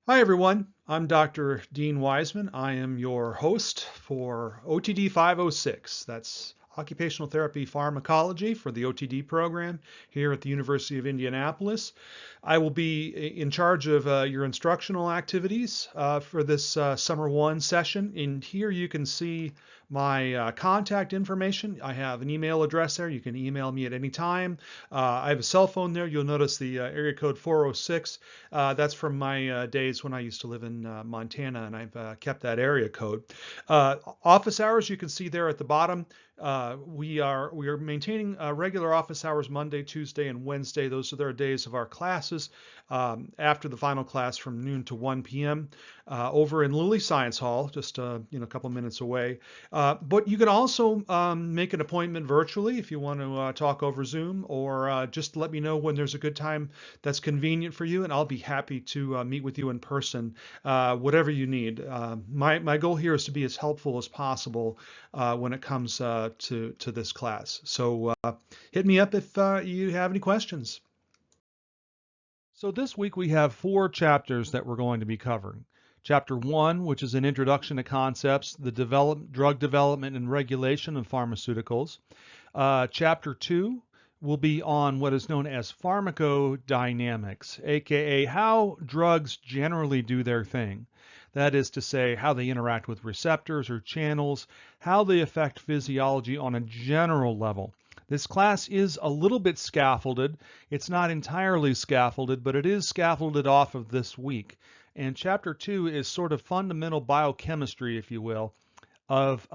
Hi, everyone. I'm Dr. Dean Wiseman. I am your host for OTD 506. That's Occupational Therapy Pharmacology for the OTD program here at the University of Indianapolis. I will be in charge of your instructional activities for this Summer 1 session. And here you can see my contact information. I have an email address there. You can email me at any time. I have a cell phone there. You'll notice the area code 406. That's from my days when I used to live in Montana, and I've kept that area code. Office hours, you can see there at the bottom. We are maintaining regular office hours Monday, Tuesday, and Wednesday. Those are the days of our classes after the final class from noon to 1 p.m. Over in Lilly Science Hall, just a couple minutes away. But you can also make an appointment virtually if you want to talk over Zoom, or just let me know when there's a good time that's convenient for you, and I'll be happy to meet with you in person, whatever you need. My goal here is to be as helpful as possible when it comes to this class. So hit me up if you have any questions. So this week we have 4 chapters that we're going to be covering. Chapter 1, which is an introduction to concepts, the drug development and regulation of pharmaceuticals. Chapter 2 will be on what is known as pharmacodynamics, aka how drugs generally do their thing. That is to say, how they interact with receptors or channels, how they affect physiology on a general level. This class is a little bit scaffolded. It's not entirely scaffolded, but it is scaffolded off of this week. And chapter 2 is sort of fundamental biochemistry, if you will, of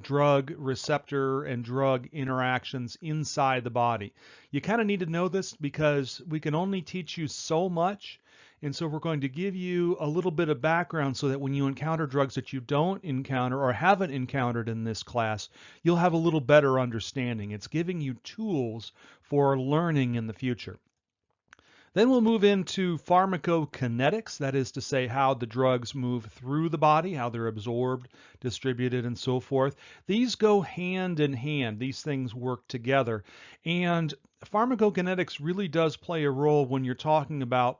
drug receptor and drug interactions inside the body. You kind of need to know this because we can only teach you so much. And so we're going to give you a little bit of background so that when you encounter drugs that you don't encounter or haven't encountered in this class, you'll have a little better understanding. It's giving you tools for learning in the future. Then we'll move into pharmacokinetics, that is to say how the drugs move through the body, how they're absorbed, distributed, and so forth. These go hand in hand. These things work together. And pharmacokinetics really does play a role when you're talking about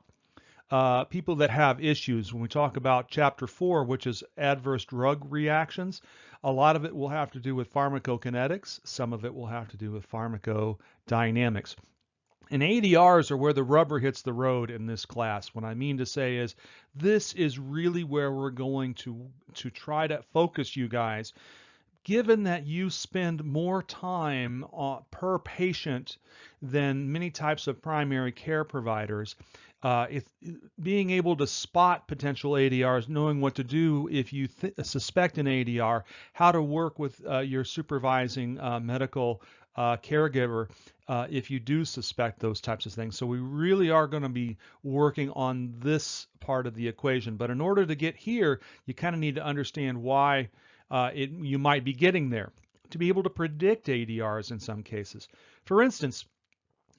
people that have issues. When we talk about chapter 4, which is adverse drug reactions, a lot of it will have to do with pharmacokinetics. Some of it will have to do with pharmacodynamics. And ADRs are where the rubber hits the road in this class. What I mean to say is this is really where we're going to try to focus you guys. Given that you spend more time per patient than many types of primary care providers, if being able to spot potential ADRs, knowing what to do if you suspect an ADR, how to work with your supervising medical caregiver if you do suspect those types of things. So we really are going to be working on this part of the equation. But in order to get here, you kind of need to understand why you might be getting there, to be able to predict ADRs in some cases. For instance,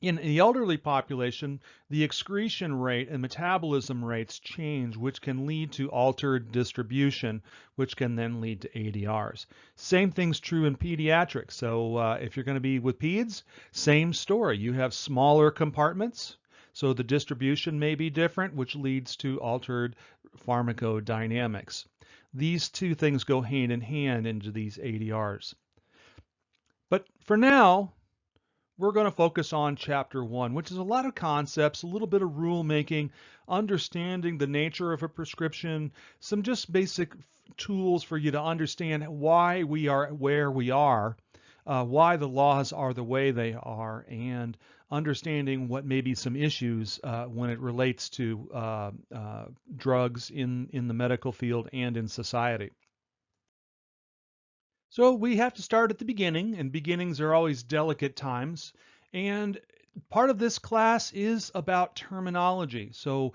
in the elderly population, the excretion rate and metabolism rates change, which can lead to altered distribution, which can then lead to ADRs. Same thing's true in pediatrics. So if you're going to be with peds, same story. You have smaller compartments, so the distribution may be different, which leads to altered pharmacodynamics. These two things go hand in hand into these ADRs. But for now, we're going to focus on chapter 1, which is a lot of concepts, a little bit of rule making, understanding the nature of a prescription, some just basic tools for you to understand why we are where we are, why the laws are the way they are, and understanding what may be some issues when it relates to drugs in the medical field and in society. So we have to start at the beginning, and beginnings are always delicate times. And part of this class is about terminology. So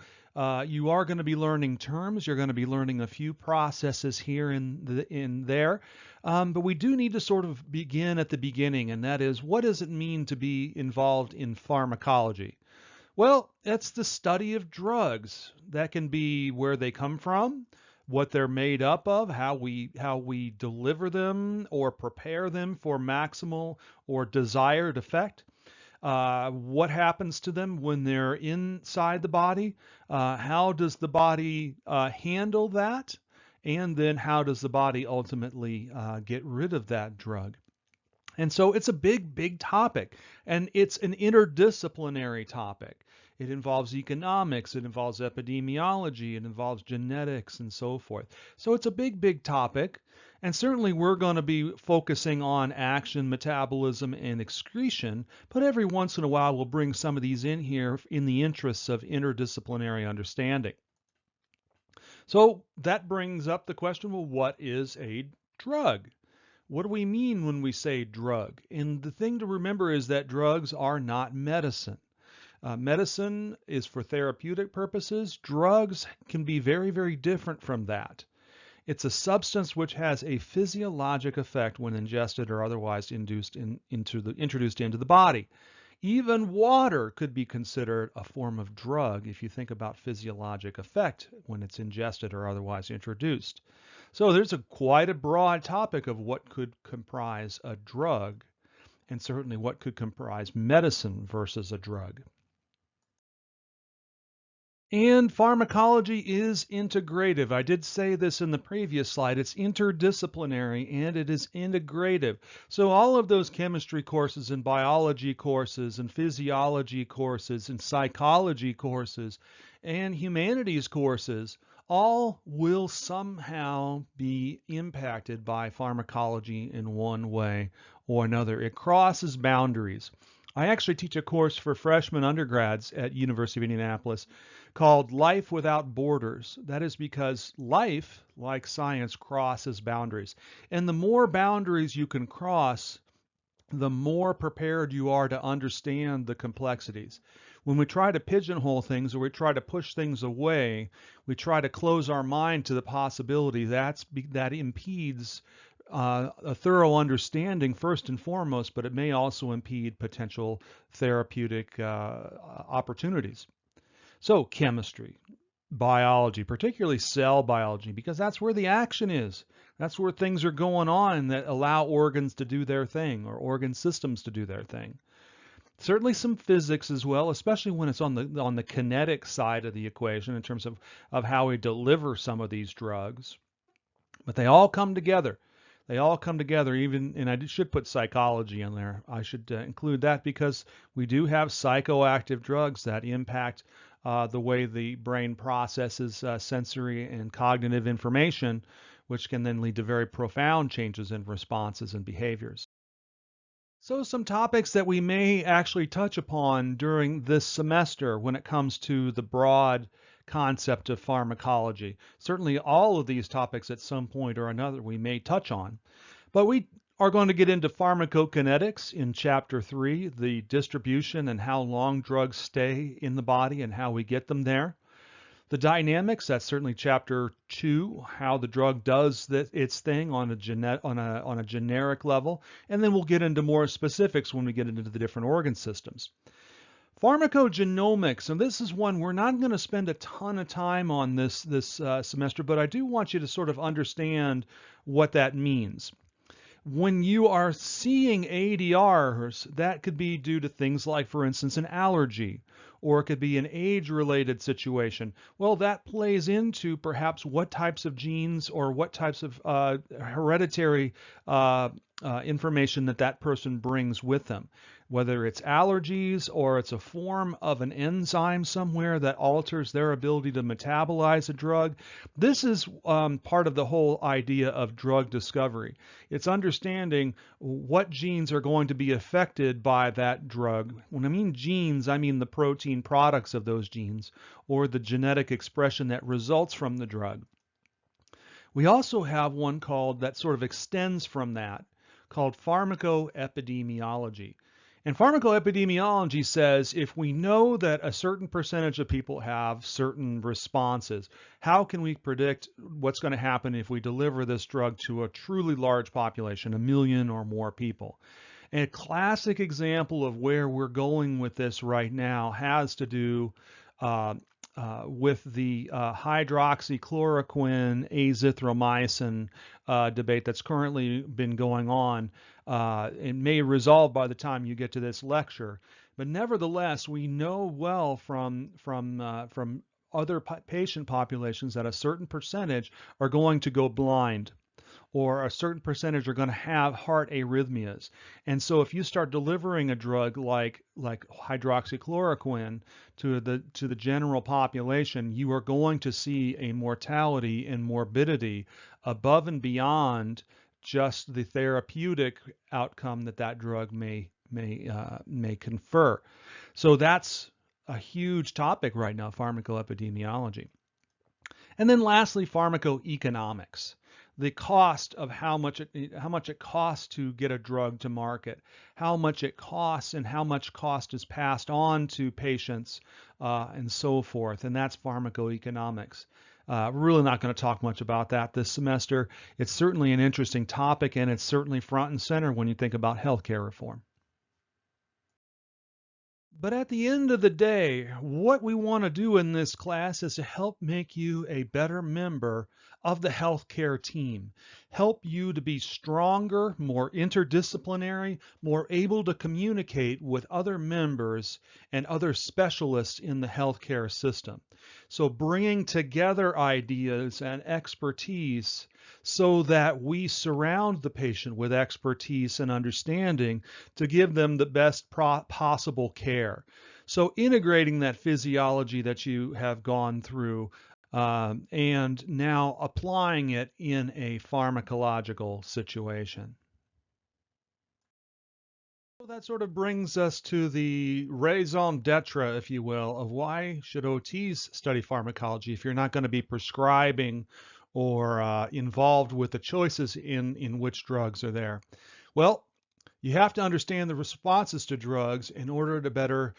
you are going to be learning terms. You're going to be learning a few processes here and in there. But we do need to sort of begin at the beginning, and that is, what does it mean to be involved in pharmacology? Well, it's the study of drugs. That can be where they come from, what they're made up of, how we deliver them or prepare them for maximal or desired effect. What happens to them when they're inside the body? How does the body handle that? And then how does the body ultimately get rid of that drug? And so it's a big, big topic, and it's an interdisciplinary topic. It involves economics, it involves epidemiology, it involves genetics, and so forth. So it's a big, big topic, and certainly we're going to be focusing on action, metabolism, and excretion, but every once in a while we'll bring some of these in here in the interests of interdisciplinary understanding. So that brings up the question, well, what is a drug? What do we mean when we say drug? And the thing to remember is that drugs are not medicine. Medicine is for therapeutic purposes. Drugs can be very, very different from that. It's a substance which has a physiologic effect when ingested or otherwise introduced into the body. Even water could be considered a form of drug if you think about physiologic effect when it's ingested or otherwise introduced. So there's quite a broad topic of what could comprise a drug, and certainly what could comprise medicine versus a drug. And pharmacology is integrative. I did say this in the previous slide. It's interdisciplinary and it is integrative. So all of those chemistry courses and biology courses and physiology courses and psychology courses and humanities courses all will somehow be impacted by pharmacology in one way or another. It crosses boundaries. I actually teach a course for freshman undergrads at University of Indianapolis called Life Without Borders. That is because life, like science, crosses boundaries. And the more boundaries you can cross, the more prepared you are to understand the complexities. When we try to pigeonhole things or we try to push things away, we try to close our mind to the possibility that impedes a thorough understanding first and foremost, but it may also impede potential therapeutic opportunities. So chemistry, biology, particularly cell biology, because that's where the action is. That's where things are going on that allow organs to do their thing or organ systems to do their thing. Certainly some physics as well, especially when it's on the kinetic side of the equation in terms of how we deliver some of these drugs. But they all come together. They all come together, even, and I should put psychology in there. I should include that because we do have psychoactive drugs that impact the way the brain processes sensory and cognitive information, which can then lead to very profound changes in responses and behaviors. So some topics that we may actually touch upon during this semester when it comes to the broad concept of pharmacology. Certainly all of these topics at some point or another we may touch on, but we are going to get into pharmacokinetics in chapter 3, the distribution and how long drugs stay in the body and how we get them there. The dynamics, that's certainly chapter 2, how the drug does its thing on a generic level, and then we'll get into more specifics when we get into the different organ systems. Pharmacogenomics, and this is one we're not going to spend a ton of time on this semester, but I do want you to sort of understand what that means. When you are seeing ADRs, that could be due to things like, for instance, an allergy, or it could be an age-related situation. Well, that plays into perhaps what types of genes or what types of hereditary information that person brings with them. Whether it's allergies or it's a form of an enzyme somewhere that alters their ability to metabolize a drug. This is part of the whole idea of drug discovery. It's understanding what genes are going to be affected by that drug. When I mean genes, I mean the protein products of those genes or the genetic expression that results from the drug. We also have one that sort of extends from that, called pharmacoepidemiology. And pharmacoepidemiology says if we know that a certain percentage of people have certain responses, how can we predict what's going to happen if we deliver this drug to a truly large population, 1 million or more people? A classic example of where we're going with this right now has to do with the hydroxychloroquine azithromycin debate that's currently been going on. It may resolve by the time you get to this lecture, But nevertheless, we know well from other patient populations that a certain percentage are going to go blind, or a certain percentage are going to have heart arrhythmias. And so if you start delivering a drug like hydroxychloroquine to the general population, you are going to see a mortality and morbidity above and beyond just the therapeutic outcome that drug may confer. So that's a huge topic right now, pharmacoepidemiology. And then lastly, pharmacoeconomics, the cost of how much it costs to get a drug to market, how much it costs and how much cost is passed on to patients, and so forth. And that's pharmacoeconomics. We're really not going to talk much about that this semester. It's certainly an interesting topic, and it's certainly front and center when you think about healthcare reform. But at the end of the day, what we want to do in this class is to help make you a better member of the healthcare team, help you to be stronger, more interdisciplinary, more able to communicate with other members and other specialists in the healthcare system. So bringing together ideas and expertise so that we surround the patient with expertise and understanding to give them the best possible care. So integrating that physiology that you have gone through, and now applying it in a pharmacological situation. So that sort of brings us to the raison d'etre, if you will, of why should OTs study pharmacology if you're not going to be prescribing or involved with the choices in which drugs are there. Well, you have to understand the responses to drugs in order to better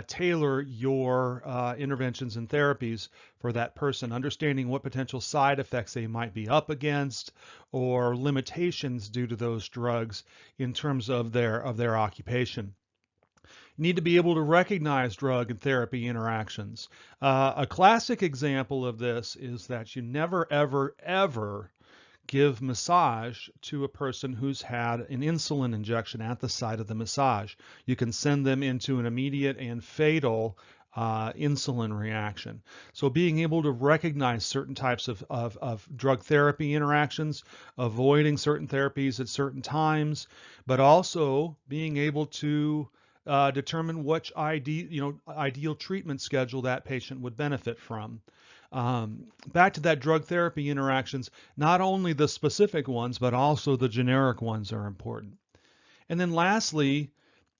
tailor your interventions and therapies for that person, understanding what potential side effects they might be up against or limitations due to those drugs in terms of their occupation. You need to be able to recognize drug and therapy interactions. A classic example of this is that you never, ever, ever give massage to a person who's had an insulin injection at the site of the massage. You can send them into an immediate and fatal insulin reaction. So being able to recognize certain types of drug therapy interactions, avoiding certain therapies at certain times, but also being able to determine which ideal treatment schedule that patient would benefit from. Back to that drug therapy interactions, not only the specific ones, but also the generic ones are important. And then lastly,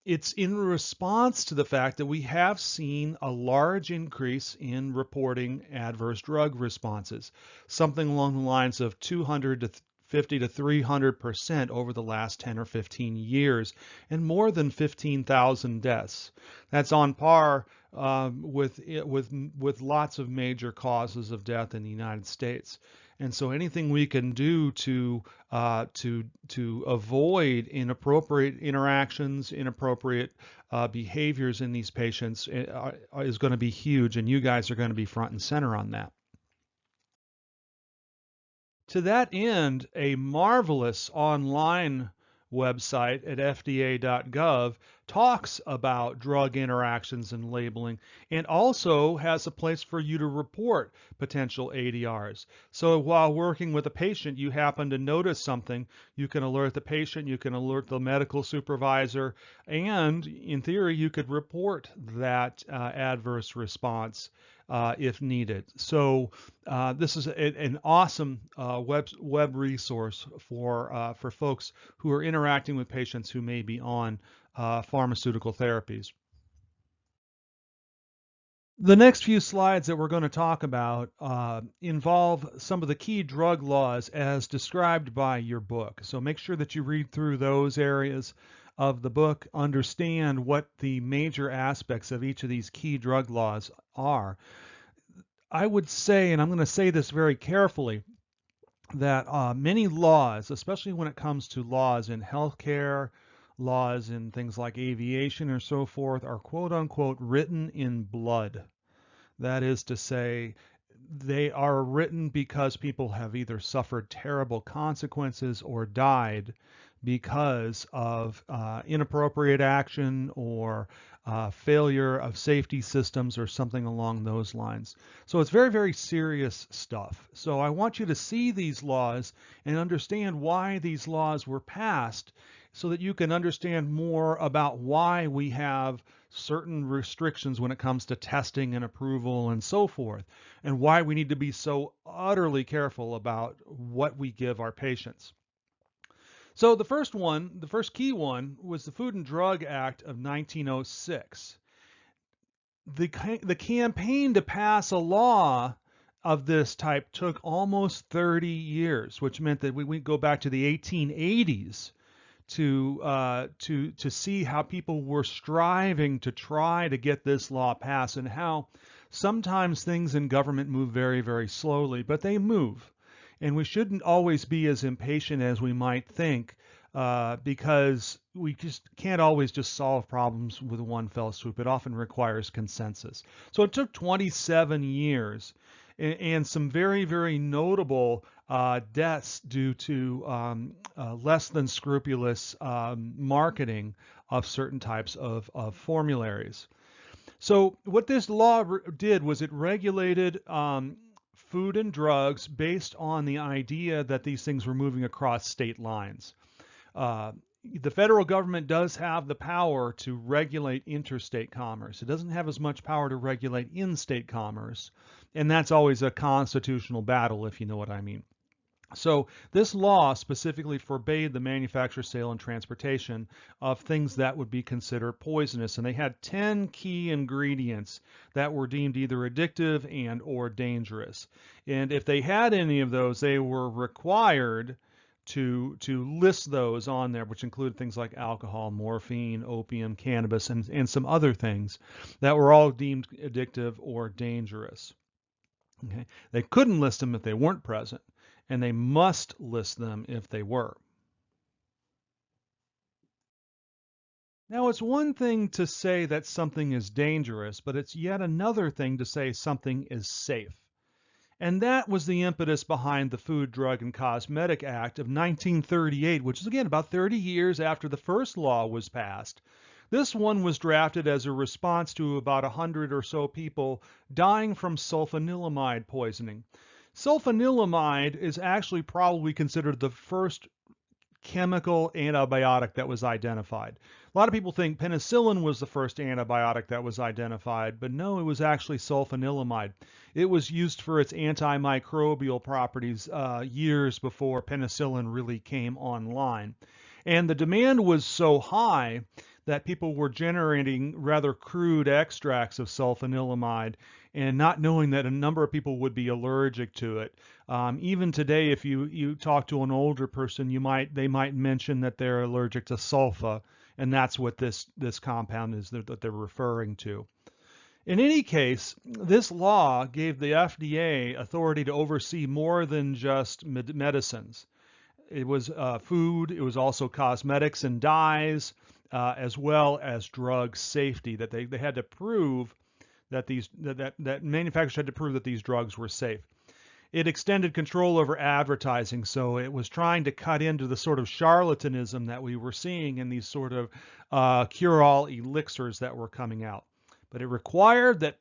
it's in response to the fact that we have seen a large increase in reporting adverse drug responses, something along the lines of 200 to 50 to 300% over the last 10 or 15 years, and more than 15,000 deaths. That's on par with lots of major causes of death in the United States. And so anything we can do to avoid inappropriate interactions, inappropriate behaviors in these patients is going to be huge, and you guys are going to be front and center on that. To that end, a marvelous online website at fda.gov talks about drug interactions and labeling, and also has a place for you to report potential ADRs. So while working with a patient, you happen to notice something, you can alert the patient, you can alert the medical supervisor, and in theory, you could report that adverse response if needed. So this is an awesome web resource for folks who are interacting with patients who may be on pharmaceutical therapies. The next few slides that we're going to talk about involve some of the key drug laws as described by your book. So make sure that you read through those areas of the book, understand what the major aspects of each of these key drug laws are. I would say, and I'm going to say this very carefully, that many laws, especially when it comes to laws in healthcare, laws in things like aviation or so forth, are quote unquote written in blood. That is to say, they are written because people have either suffered terrible consequences or died because of inappropriate action or failure of safety systems or something along those lines. So it's very, very serious stuff. So I want you to see these laws and understand why these laws were passed so that you can understand more about why we have certain restrictions when it comes to testing and approval and so forth, and why we need to be so utterly careful about what we give our patients. So the first one, the first key one, was the Food and Drug Act of 1906. The campaign to pass a law of this type took almost 30 years, which meant that we go back to the 1880s to see how people were striving to try to get this law passed, and how sometimes things in government move very, very slowly, but they move. And we shouldn't always be as impatient as we might think, because we just can't always just solve problems with one fell swoop. It often requires consensus. So it took 27 years and some very, very notable deaths due to less than scrupulous marketing of certain types of formularies. So what this law did was it regulated food and drugs based on the idea that these things were moving across state lines. The federal government does have the power to regulate interstate commerce. It doesn't have as much power to regulate in-state commerce, and that's always a constitutional battle, if you know what I mean. So this law specifically forbade the manufacture, sale, and transportation of things that would be considered poisonous. And they had 10 key ingredients that were deemed either addictive and or dangerous. And if they had any of those, they were required to list those on there, which included things like alcohol, morphine, opium, cannabis, and some other things that were all deemed addictive or dangerous. Okay? They couldn't list them if they weren't present, and they must list them if they were. Now, it's one thing to say that something is dangerous, but it's yet another thing to say something is safe. And that was the impetus behind the Food, Drug, and Cosmetic Act of 1938, which is, again, about 30 years after the first law was passed. This one was drafted as a response to about 100 or so people dying from sulfanilamide poisoning. Sulfanilamide is actually probably considered the first chemical antibiotic that was identified. A lot of people think penicillin was the first antibiotic that was identified, but no, it was actually sulfanilamide. It was used for its antimicrobial properties years before penicillin really came online. And the demand was so high that people were generating rather crude extracts of sulfanilamide and not knowing that a number of people would be allergic to it. Even today, if you talk to an older person, they might mention that they're allergic to sulfa, and that's what this compound is that they're referring to. In any case, this law gave the FDA authority to oversee more than just medicines. It was food, it was also cosmetics and dyes, as well as drug safety, that they had to prove that that manufacturers had to prove that these drugs were safe. It extended control over advertising, so it was trying to cut into the sort of charlatanism that we were seeing in these sort of cure-all elixirs that were coming out. But it required that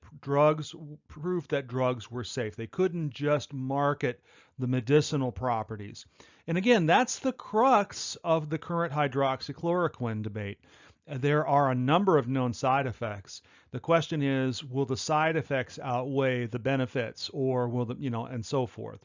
proof that drugs were safe. They couldn't just market the medicinal properties. And again, that's the crux of the current hydroxychloroquine debate. There are a number of known side effects. The question is, will the side effects outweigh the benefits, or will and so forth.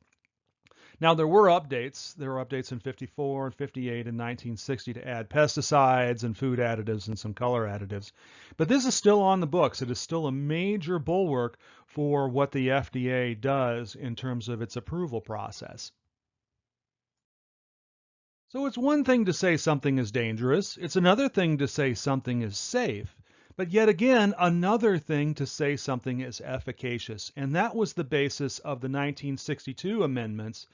Now, there were updates. There were updates in 54 and 58 and 1960 to add pesticides and food additives and some color additives. But this is still on the books. It is still a major bulwark for what the FDA does in terms of its approval process. So it's one thing to say something is dangerous. It's another thing to say something is safe. But yet again, another thing to say something is efficacious. And that was the basis of the 1962 amendments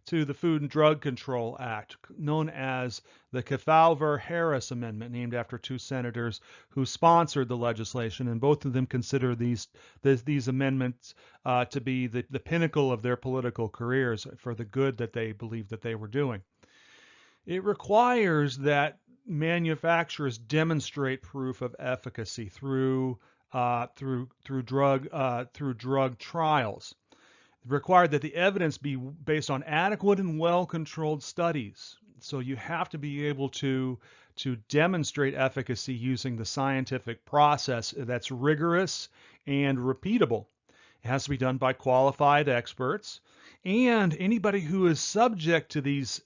to the Food and Drug Control Act, known as the Kefauver-Harris Amendment, named after two senators who sponsored the legislation, and both of them consider these amendments to be the pinnacle of their political careers for the good that they believed that they were doing. It requires that manufacturers demonstrate proof of efficacy through drug trials. It required that the evidence be based on adequate and well-controlled studies. So you have to be able to demonstrate efficacy using the scientific process that's rigorous and repeatable. It has to be done by qualified experts, and anybody who is subject to these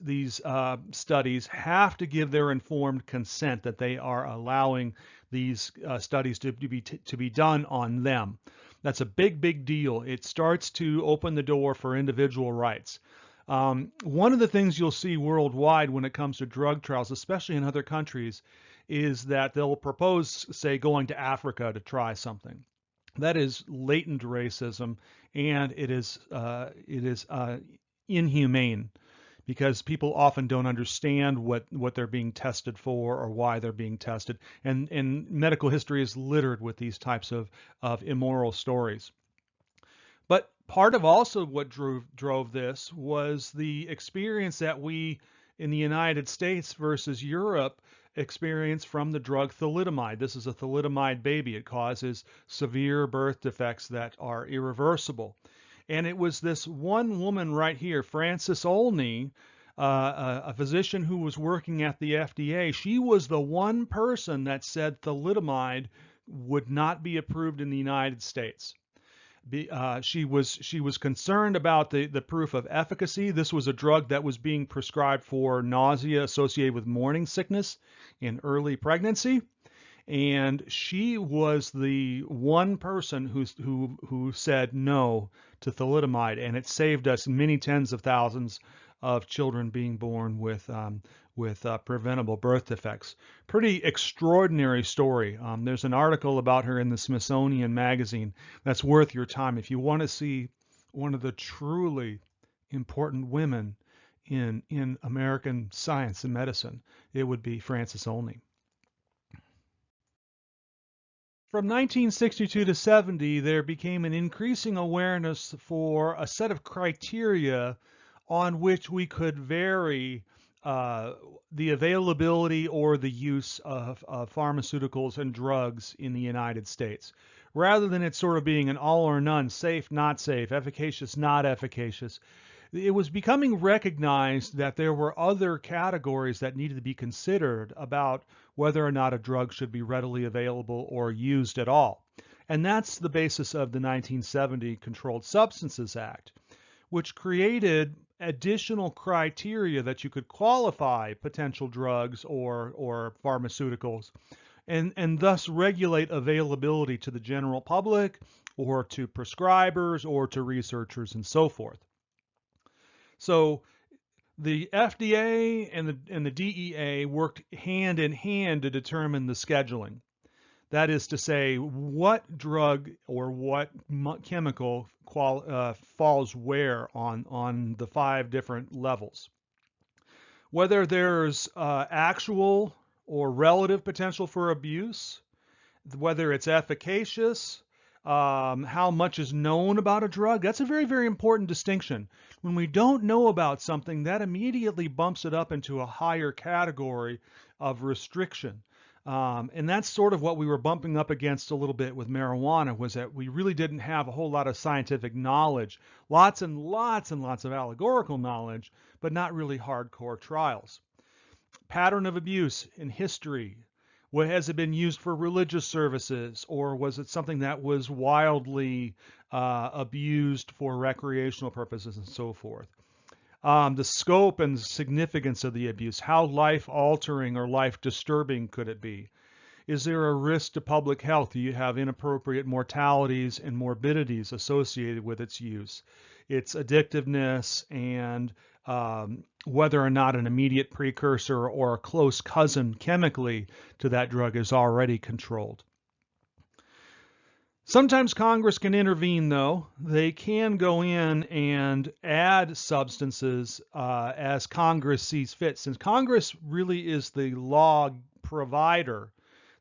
studies have to give their informed consent that they are allowing these studies to be done on them. That's a big deal. It starts to open the door for individual rights. One of the things you'll see worldwide when it comes to drug trials, especially in other countries, is that they'll propose, say, going to Africa to try something. That is latent racism, and it is inhumane, because people often don't understand what they're being tested for or why they're being tested. And medical history is littered with these types of immoral stories. But part of also what drove this was the experience that we in the United States versus Europe experience from the drug thalidomide. This is a thalidomide baby. It causes severe birth defects that are irreversible. And it was this one woman right here, Frances Olney, a physician who was working at the FDA. She was the one person that said thalidomide would not be approved in the United States. She was concerned about the proof of efficacy. This was a drug that was being prescribed for nausea associated with morning sickness in early pregnancy, and she was the one person who said no to thalidomide, and it saved us many tens of thousands of children being born with preventable birth defects. Pretty extraordinary story. There's an article about her in the Smithsonian Magazine that's worth your time. If you want to see one of the truly important women in American science and medicine, it would be Frances Olney. From 1962 to 70, there became an increasing awareness for a set of criteria on which we could vary the availability or the use of pharmaceuticals and drugs in the United States, rather than it sort of being an all or none, safe, not safe, efficacious, not efficacious. It was becoming recognized that there were other categories that needed to be considered about whether or not a drug should be readily available or used at all. And that's the basis of the 1970 Controlled Substances Act, which created additional criteria that you could qualify potential drugs or pharmaceuticals, and thus regulate availability to the general public or to prescribers or to researchers and so forth. So the FDA and the DEA worked hand in hand to determine the scheduling. That is to say, what drug or what chemical falls where on the 5 different levels. Whether there's actual or relative potential for abuse, whether it's efficacious, how much is known about a drug. That's a very important distinction. When we don't know about something, that immediately bumps it up into a higher category of restriction. And that's sort of what we were bumping up against a little bit with marijuana, was that we really didn't have a whole lot of scientific knowledge, lots and lots of allegorical knowledge, but not really hardcore trials. Pattern of abuse in history. What has it been used for religious services, or was it something that was wildly abused for recreational purposes and so forth? The scope and significance of the abuse. How life-altering or life-disturbing could it be? Is there a risk to public health? Do you have inappropriate mortalities and morbidities associated with its use? Its addictiveness and whether or not an immediate precursor or a close cousin chemically to that drug is already controlled. Sometimes Congress can intervene, though. They can go in and add substances as Congress sees fit. Since Congress really is the law provider,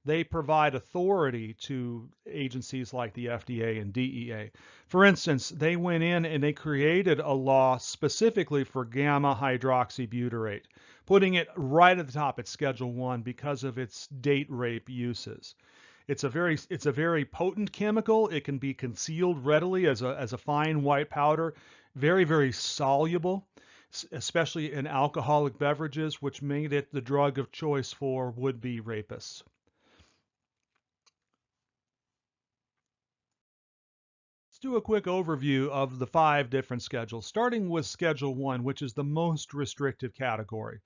they provide authority to agencies like the FDA and DEA. For instance, they went in and they created a law specifically for gamma hydroxybutyrate. putting it right at the top at Schedule 1 because of its date rape uses. It's a very potent chemical. It can be concealed readily as a fine white powder, very, very soluble, especially in alcoholic beverages, which made it the drug of choice for would-be rapists. Let's do a quick overview of the 5 different schedules, starting with Schedule 1, which is the most restrictive category.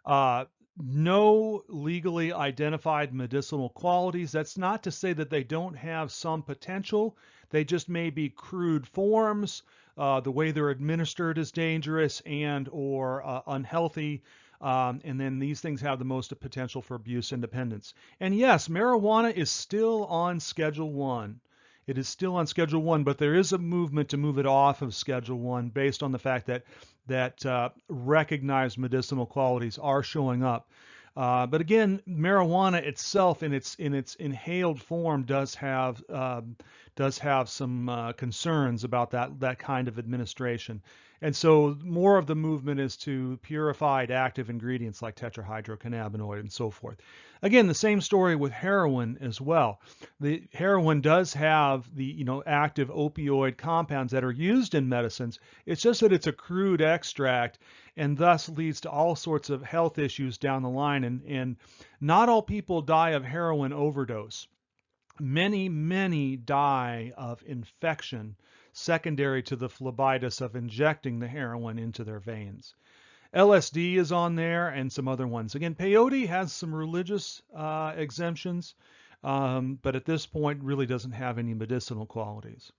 Uh, no legally identified medicinal qualities. That's not to say that they don't have some potential. They just may be crude forms. The way they're administered is dangerous and or unhealthy. And then these things have the most potential for abuse and dependence. And yes, marijuana is still on Schedule 1. It is still on Schedule 1, but there is a movement to move it off of Schedule 1 based on the fact that recognized medicinal qualities are showing up. But again, marijuana itself, in its inhaled form, does have some concerns about that kind of administration. And so more of the movement is to purified active ingredients like tetrahydrocannabinoid and so forth. Again, the same story with heroin as well. The heroin does have the active opioid compounds that are used in medicines. It's just that it's a crude extract and thus leads to all sorts of health issues down the line. And not all people die of heroin overdose. Many, many die of infection secondary to the phlebitis of injecting the heroin into their veins. LSD is on there and some other ones. Again, peyote has some religious exemptions, but at this point really doesn't have any medicinal qualities.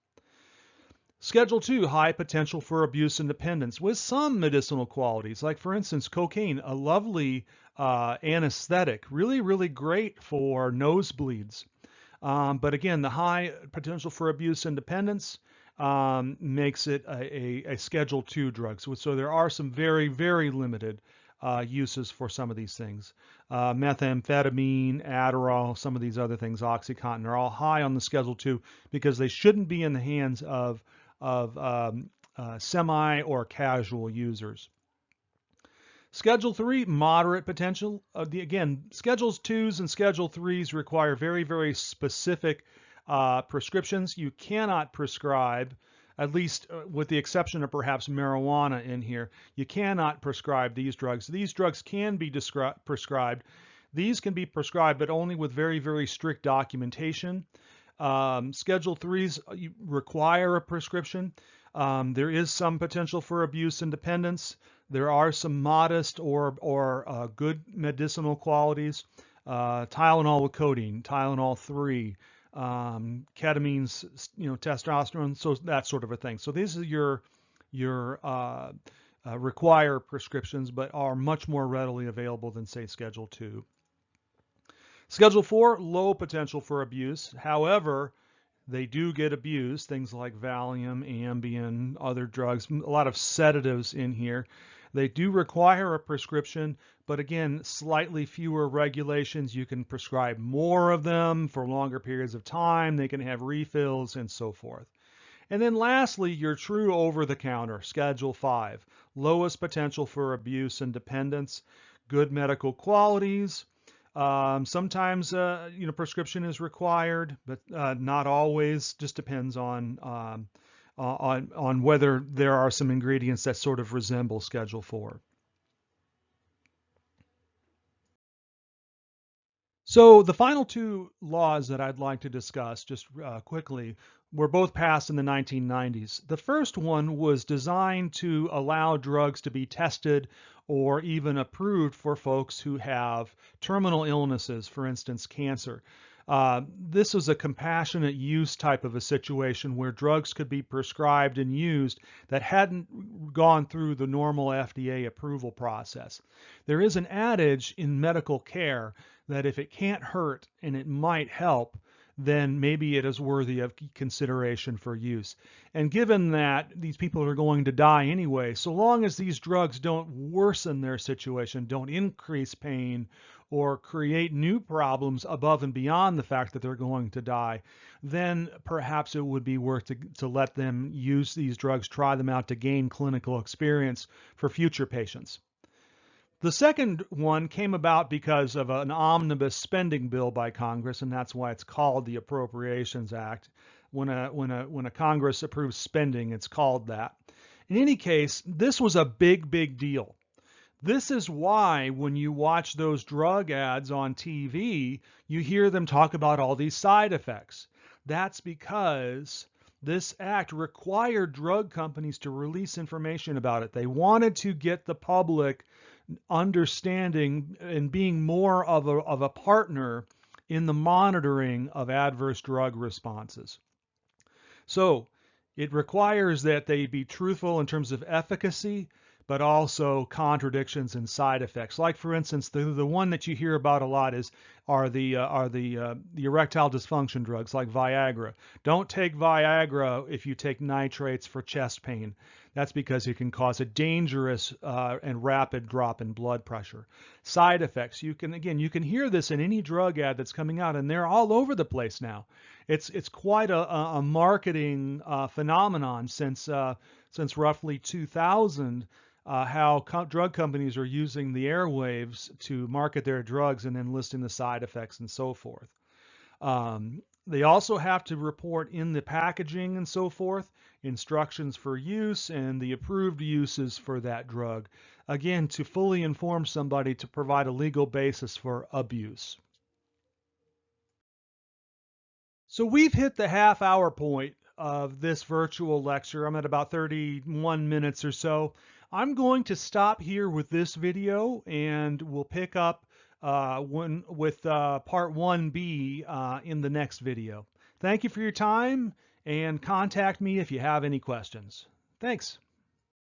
Schedule 2, high potential for abuse and dependence with some medicinal qualities, like for instance, cocaine, a lovely anesthetic, really, really great for nosebleeds. But again, the high potential for abuse and dependence makes it a Schedule 2 drug. So there are some very, very limited uses for some of these things. Methamphetamine, Adderall, some of these other things, OxyContin, are all high on the Schedule 2 because they shouldn't be in the hands of semi or casual users. Schedule 3, moderate potential. Again, Schedules 2s and Schedule 3s require very, very specific prescriptions. You cannot prescribe, at least with the exception of perhaps marijuana in here, you cannot prescribe these drugs. These drugs can be prescribed. These can be prescribed, but only with very, very strict documentation. Schedule 3s require a prescription. There is some potential for abuse and dependence. There are some modest or good medicinal qualities. Tylenol with codeine, Tylenol 3, ketamines, testosterone, so that sort of a thing. So these are your require prescriptions, but are much more readily available than say Schedule 2. Schedule 4, low potential for abuse. However, they do get abused, things like Valium, Ambien, other drugs, a lot of sedatives in here. They do require a prescription, but again, slightly fewer regulations. You can prescribe more of them for longer periods of time. They can have refills and so forth. And then lastly, your true over-the-counter, Schedule 5, lowest potential for abuse and dependence, good medical qualities. Sometimes, prescription is required, but not always. Just depends on whether there are some ingredients that sort of resemble Schedule 4. So the final 2 laws that I'd like to discuss just quickly were both passed in the 1990s. The first one was designed to allow drugs to be tested or even approved for folks who have terminal illnesses, for instance, cancer. This was a compassionate use type of a situation where drugs could be prescribed and used that hadn't gone through the normal FDA approval process. There is an adage in medical care that if it can't hurt and it might help, then maybe it is worthy of consideration for use. And given that these people are going to die anyway, so long as these drugs don't worsen their situation, don't increase pain, or create new problems above and beyond the fact that they're going to die, then perhaps it would be worth to let them use these drugs, try them out to gain clinical experience for future patients. The second one came about because of an omnibus spending bill by Congress, and that's why it's called the Appropriations Act. When a Congress approves spending, it's called that. In any case, this was a big deal. This is why when you watch those drug ads on TV, you hear them talk about all these side effects. That's because this act required drug companies to release information about it. They wanted to get the public understanding and being more of a partner in the monitoring of adverse drug responses. So it requires that they be truthful in terms of efficacy, but also contradictions and side effects. Like for instance, the one that you hear about a lot are the erectile dysfunction drugs like Viagra. Don't take Viagra if you take nitrates for chest pain. That's because it can cause a dangerous and rapid drop in blood pressure. Side effects. You can hear this in any drug ad that's coming out, and they're all over the place now. It's quite a marketing phenomenon since roughly 2000. How drug companies are using the airwaves to market their drugs and then listing the side effects and so forth. They also have to report in the packaging and so forth instructions for use and the approved uses for that drug. Again, to fully inform somebody to provide a legal basis for abuse. So we've hit the half-hour point of this virtual lecture. I'm at about 31 minutes or so. I'm going to stop here with this video, and we'll pick up with part 1B in the next video. Thank you for your time, and contact me if you have any questions. Thanks.